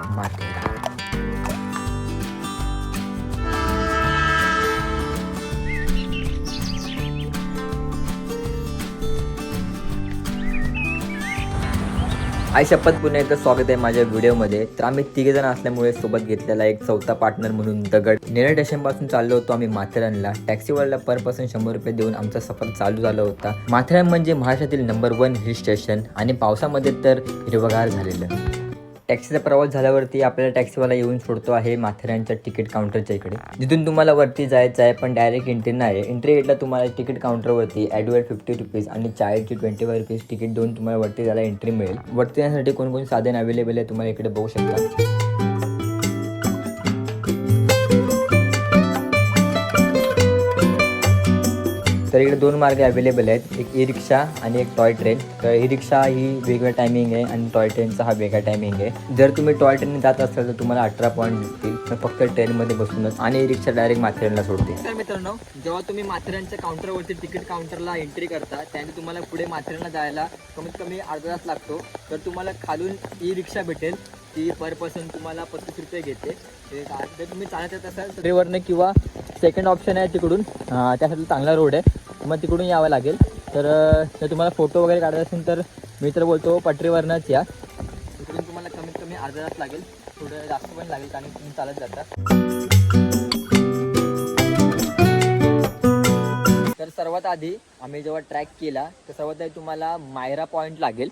माथेरान. आई शपथ पुन्हा एकदा स्वागत आहे माझ्या व्हिडिओमध्ये. तर आम्ही तिघेजण असल्यामुळे सोबत घेतलेला एक चौथा पार्टनर म्हणून दगड. नेरळ स्टेशनपासून चाललो होतो आम्ही माथेरानला. टॅक्सीवाल्याला पर पर्सन 100 रुपये देऊन आमचा सफर चालू झाला होता. माथेरान म्हणजे महाराष्ट्रातील नंबर 1 हिल स्टेशन आणि पावसामध्ये तर हिरवगार झालेलं. टॅक्सीचा प्रवास झाल्यावरती आपल्याला टॅक्सीवाला येऊन सोडतो आहे माथेरानच्या तिकीट काउंटरच्या इकडे, जिथून तुम्हाला वरती जायचं आहे पण डायरेक्ट एंट्री नाही आहे. एंट्री गेटला तुम्हाला तिकीट काउंटरवरती ॲडव्हर्ट 50 रुपीज आणि चाळीसची 25 रुपीज तिकीट देऊन तुम्हाला वरती जायला एंट्री मिळेल. वरती जाण्यासाठी कोणकोण साधन अवेलेबल आहे तुम्हाला इकडे बघू शकता. तर इकडे 2 मार्ग अवेलेबल आहेत, एक ई रिक्षा आणि एक टॉय ट्रेन. तर ई रिक्षा ही वेगळा टायमिंग आहे आणि टॉय ट्रेनचा हा वेगळा टायमिंग आहे. जर तुम्ही टॉय ट्रेनने जात असाल तर तुम्हाला 18 पॉईंट दिसतील, तर फक्त ट्रेनमध्ये बसूनच, आणि ई रिक्षा डायरेक्ट माथेरानला सोडते. तर मित्रांनो, जेव्हा तुम्ही माथेरानच्या काउंटरवरती तिकीट काउंटरला एंट्री करता त्याने तुम्हाला पुढे माथेरानला जायला कमीत कमी अर्धा तास लागतो. तर तुम्हाला खालून ई रिक्षा भेटेल, ती पर पर्सन तुम्हाला 35 रुपये घेते. जर तुम्ही चालत येत असाल तर रेवरनं किंवा सेकंड ऑप्शन आहे तिकडून, त्यासाठी चांगला रोड आहे, मग तिकडून यावं लागेल. तर जर तुम्हाला फोटो वगैरे काढायचा असेल तर मी तर बोलतो पटरीवरनंच या. तिकडून तुम्हाला कमीत कमी अर्धा तास लागेल, थोडं जास्त पण लागेल कारण तुम्ही चालत जाता. तर सर्वात आधी आम्ही जेव्हा ट्रॅक केला तर सर्वात आधी तुम्हाला मायरा पॉईंट लागेल.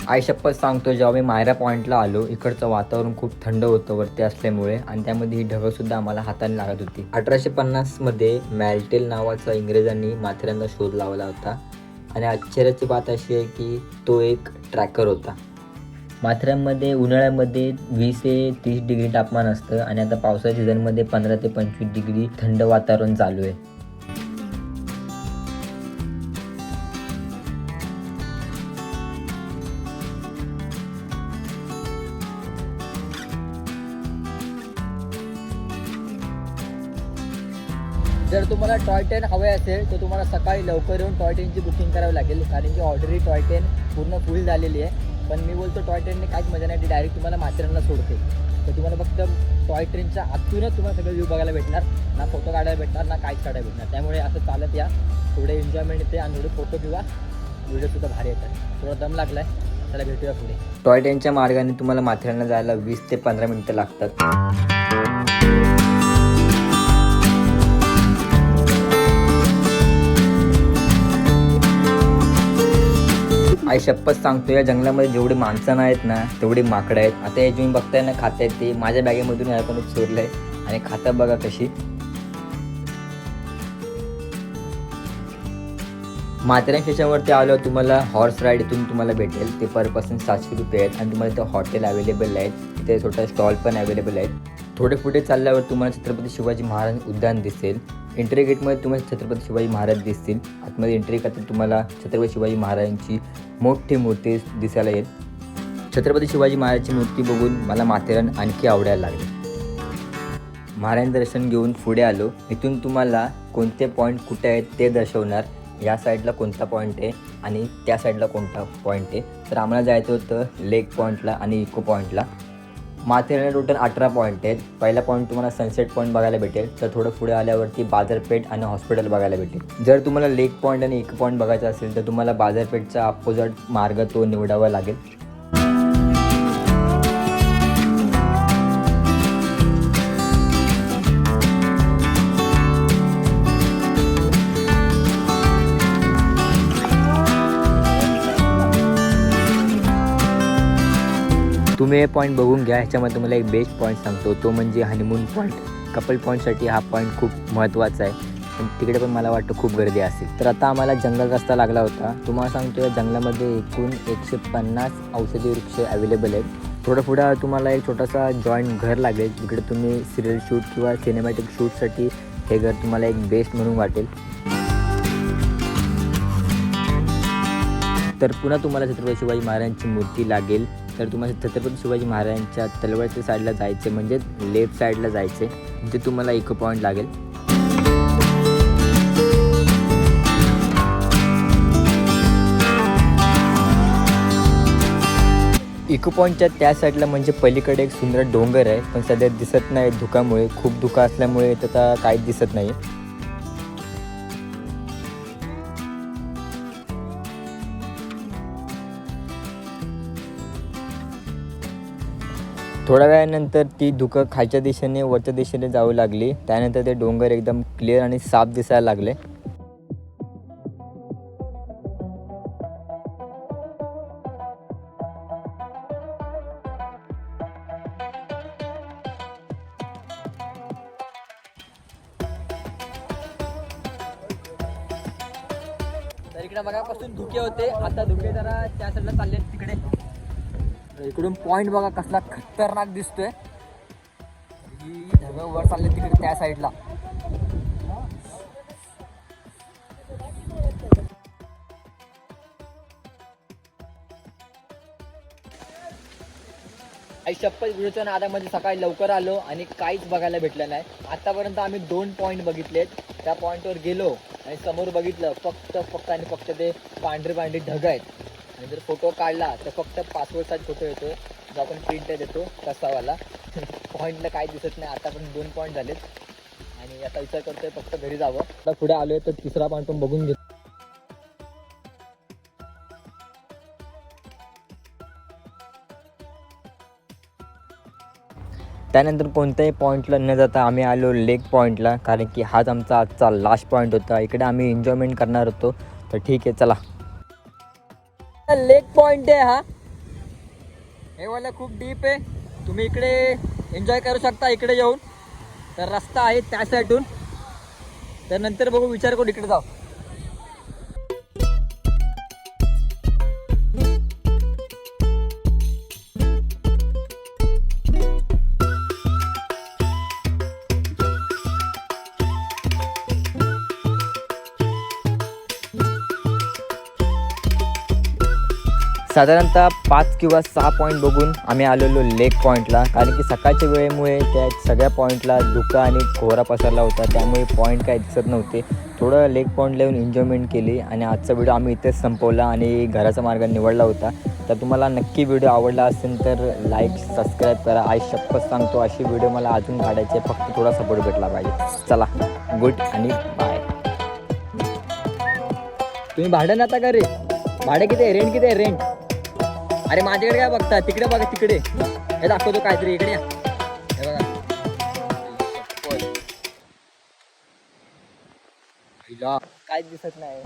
आई शपथ सांगतो, जेव्हा मी मायरा पॉईंटला आलो इकडचं वातावरण खूप थंड होतं वरती असल्यामुळे, आणि त्यामध्ये ही ढगंसुद्धा आम्हाला हाताने लागत होती. 1850मध्ये मॅल्टेल नावाचा इंग्रजांनी माथेरानला शोध लावला होता, आणि आश्चर्याची बात अशी आहे की तो एक ट्रॅकर होता. माथेरानमध्ये उन्हाळ्यामध्ये 20 ते 30 डिग्री तापमान असतं, आणि आता पावसाच्या सीझनमध्ये 15 ते 25 डिग्री थंड वातावरण चालू आहे. जर तुम्हाला टॉय ट्रेन हवे असेल तर तुम्हाला सकाळी लवकर येऊन टॉय ट्रेनची बुकिंग करावी लागेल, कारण की ऑलरेडी टॉय ट्रेन पूर्ण फुल झालेली आहे. पण मी बोलतो टॉय ट्रेनने काहीच मजा नाही, ती डायरेक्ट तुम्हाला माथेरानला सोडते. तर तुम्हाला फक्त टॉय ट्रेनच्या आतूनच तुम्हाला सगळं व्ह्यू बघायला भेटणार, ना फोटो काढायला भेटणार ना काहीच काढायला भेटणार. त्यामुळे असं चालत या, थोडे एन्जॉयमेंट येते आणि थोडे फोटो किंवा व्हिडिओसुद्धा भारी येतात. थोडा दम लागला आहे, त्याला भेटूया पुढे. टॉय ट्रेनच्या मार्गाने तुम्हाला माथेरानला जायला 20 ते 15 मिनिटं लागतात. आई शपथ सांगतो, या जंगलामध्ये जेवढे माणसं आहेत ना तेवढी माकडं आहेत. आता हे तुम्ही बघताय ना खात आहेत, ते माझ्या बॅगेमधून याकडून चोरलं आहे, आणि खातं बघा कशी. माथेरान स्टेशनवरती आलो तुम्हाला हॉर्स राईड इथून तुम्हाला भेटेल, ते पर पर्सन 700 रुपये आहेत, आणि तुम्हाला इथं हॉटेल अवेलेबल आहेत, तिथे छोटा स्टॉल पण अवेलेबल आहेत. थोडे पुढे चालल्यावर तुम्हाला छत्रपती शिवाजी महाराज उद्यान दिसेल. एंट्री गेटमध्ये तुम्हाला छत्रपती शिवाजी महाराज दिसतील. आतमध्ये एंट्री करता तुम्हाला छत्रपती शिवाजी महाराजांची मोठी मूर्ती दिसायला येईल. छत्रपती शिवाजी महाराजांची मूर्ती बघून मला माथेरान आणखी आवडायला लागले. महाराज दर्शन घेऊन पुढे आलो. इथून तुम्हाला कोणते पॉईंट कुठे आहेत ते दर्शवणार, या साईडला कोणता पॉईंट आहे आणि त्या साईडला कोणता पॉईंट आहे. तर आम्हाला जायचं होतं लेक पॉईंटला आणि इको पॉईंटला. माथेरान टोटल 18 पॉईंट आहेत. पहिला पॉईंट तुम्हाला सनसेट पॉईंट बघायला भेटेल, तर थोडं पुढे आल्यावरती बाजारपेठ आणि हॉस्पिटल बघायला भेटेल. जर तुम्हाला लेक पॉईंट आणि इको पॉईंट बघायचा असेल तर तुम्हाला बाजारपेठचा अपोजिट मार्ग तो निवडावा लागेल. तुम्ही हे पॉईंट बघून घ्या. ह्याच्यामध्ये तुम्हाला एक बेस्ट पॉईंट सांगतो, तो म्हणजे हनीमून पॉईंट. कपल पॉईंटसाठी हा पॉईंट खूप महत्त्वाचा आहे, पण तिकडे पण मला वाटतं खूप गर्दी असेल. तर आता आम्हाला जंगल रस्ता लागला होता. तुम्हाला सांगतो या जंगलामध्ये एकूण 150 औषधी वृक्ष अवेलेबल आहेत. थोडं पुढं तुम्हाला एक छोटासा जॉईंट घर लागेल, जिकडे तुम्ही सिरियल शूट किंवा सिनेमॅटिक शूटसाठी हे घर तुम्हाला एक बेस्ट म्हणून वाटेल. तर पुन्हा तुम्हाला छत्रपती शिवाजी महाराजांची मूर्ती लागेल. तर तुम्हाला छत्रपती शिवाजी महाराजांच्या तलवारच्या साईडला जायचे, म्हणजे लेफ्ट साईडला जायचे, तिथे तुम्हाला इको पॉईंट लागेल. इको पॉईंटच्या त्या साईडला म्हणजे पलीकडे एक सुंदर डोंगर आहे, पण सध्या दिसत नाही धुकामुळे. खूप धुका असल्यामुळे त्याचा काहीच दिसत नाही. थोड्या वेळानंतर ती धुकं खालच्या दिशेने वरच्या दिशेने जाऊ लागली. त्यानंतर ते डोंगर एकदम क्लिअर आणि साफ दिसायला लागले. तर इकडे बघापासून धुके होते, आता धुके जरा त्या साईडला चालले तिकडे. इकडून पॉइंट बघा कसला खतरनाक दिसतोय. ही ढगं वर चालले तिकडे त्या साईडला. आई शपथ व्हिडिओच्या नादामध्ये सकाळी लवकर आलो आणि काहीच बघायला भेटलं नाही. आतापर्यंत आम्ही 2 पॉईंट बघितलेत. त्या पॉईंटवर गेलो आणि समोर बघितलं फक्त ते पांढरे ढग आहेत. आणि जर फोटो काढला तर फक्त पासपोर्टचा फोटो येतो, जो आपण प्रिंट देतो तसावाला. पॉईंटला काय दिसत नाही. आतापर्यंत 2 पॉईंट झालेत आणि आता विचार करतोय फक्त घरी जावं. आता पुढे आलोय तर तिसरा पॉईंट पण बघून घेतो. त्यानंतर कोणत्याही पॉईंटला न जाता आम्ही आलो लेक पॉईंटला, कारण की हाच आमचा आजचा लास्ट पॉईंट होता. इकडे आम्ही एन्जॉयमेंट करणार होतो. तर ठीक आहे, चला. लेक पॉईंट आहे हा. हे वाला खूप डीप आहे. तुम्ही इकडे एन्जॉय करू शकता इकडे येऊन. तर रस्ता आहे त्या साईडून. तर नंतर बघू, विचार करू इकडे जाऊ. साधारणतः 5 किंवा 6 पॉईंट बघून आम्ही आलेलो लेक पॉईंटला, कारण की सकाळच्या वेळेमुळे त्या सगळ्या पॉईंटला धुका आणि कोहरा पसरला होता. त्यामुळे पॉईंट काही दिसत नव्हते. थोडं लेक पॉईंटला येऊन एन्जॉयमेंट केली आणि आजचा व्हिडिओ आम्ही इथेच संपवला आणि घराचा मार्ग निवडला होता. तर तुम्हाला नक्की व्हिडिओ आवडला असेल तर लाईक सबस्क्राईब करा. आई शपथ सांगतो अशी व्हिडिओ मला अजून काढायचे, फक्त थोडा सपोर्ट भेटला पाहिजे. चला, गुड आणि बाय. तुम्ही भाडं नाता का रे? भाडं किती आहे? रेंट किती आहे? रेंट? अरे माझ्याकडे काय बघता? तिकडे बघा, तिकडे हे दाखवतो काहीतरी. इकडे हे बघा, काय दिसत नाही.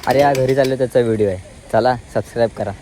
अरे हा घरी चाललो त्याचा व्हिडिओ आहे. चला सबस्क्राईब करा.